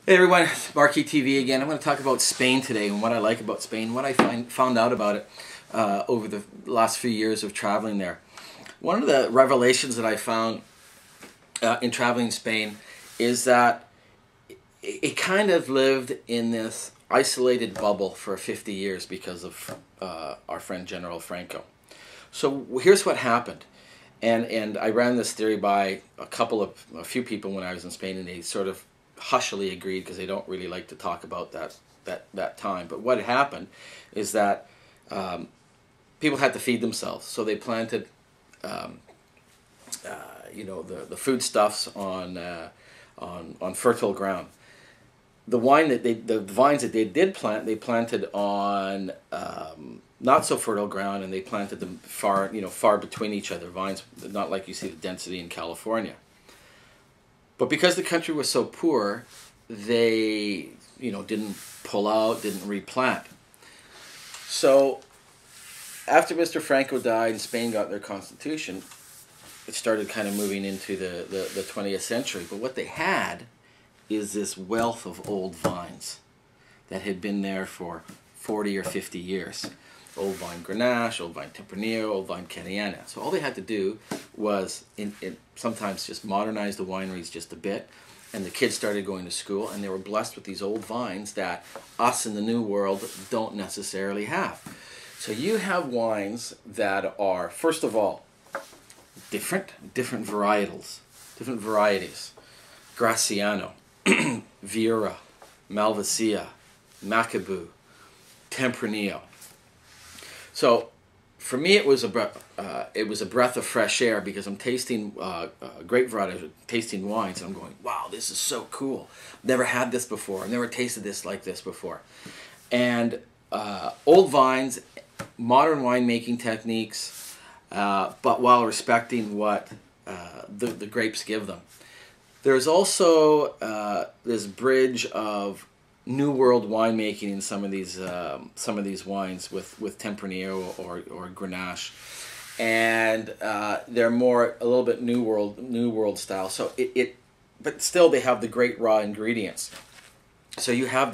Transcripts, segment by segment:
Hey everyone, it's Marquis TV again. I'm going to talk about Spain today and what I like about Spain, what I found out about it over the last few years of traveling there. One of the revelations that I found in traveling Spain is that it kind of lived in this isolated bubble for 50 years because of our friend General Franco. So here's what happened. And I ran this theory by a few people when I was in Spain, and they sort of hushily agreed because they don't really like to talk about that time. But what happened is that people had to feed themselves, so they planted the foodstuffs on fertile ground. The vines that they did plant, they planted on not so fertile ground, and they planted them far between each other. Vines, not like you see the density in California. But because the country was so poor, they didn't pull out, didn't replant. So after Mr. Franco died and Spain got their constitution, it started kind of moving into the 20th century. But what they had is this wealth of old vines that had been there for 40 or 50 years. Old vine Grenache, old vine Tempranillo, old vine Cariana. So all they had to do was sometimes just modernize the wineries just a bit, and the kids started going to school, and they were blessed with these old vines that us in the New World don't necessarily have. So you have wines that are, first of all, different varietals, different varieties. Graciano, Viura, Malvasia, Macabeu, Tempranillo. So, for me, it was a breath of fresh air because I'm tasting grape varieties, tasting wines, and I'm going, wow, this is so cool. Never had this before. I've never tasted this like this before. And old vines, modern winemaking techniques, but while respecting what the grapes give them. There's also this bridge of New World winemaking in some of these wines with Tempranillo or Grenache, and they're a little bit New World style. So but still they have the great raw ingredients. So you have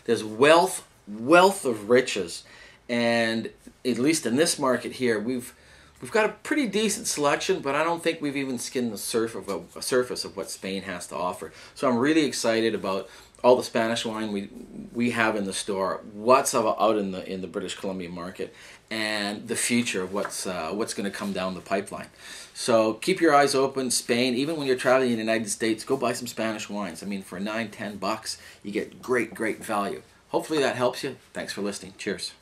there's wealth of riches, and at least in this market here, we've got a pretty decent selection, but I don't think we've even skinned the surface of what Spain has to offer. So I'm really excited about all the Spanish wine we have in the store, what's out in the British Columbia market, and the future of what's going to come down the pipeline. So keep your eyes open. Spain, even when you're traveling in the United States, go buy some Spanish wines. I mean, for $9-10, you get great value. Hopefully that helps you. Thanks for listening. Cheers.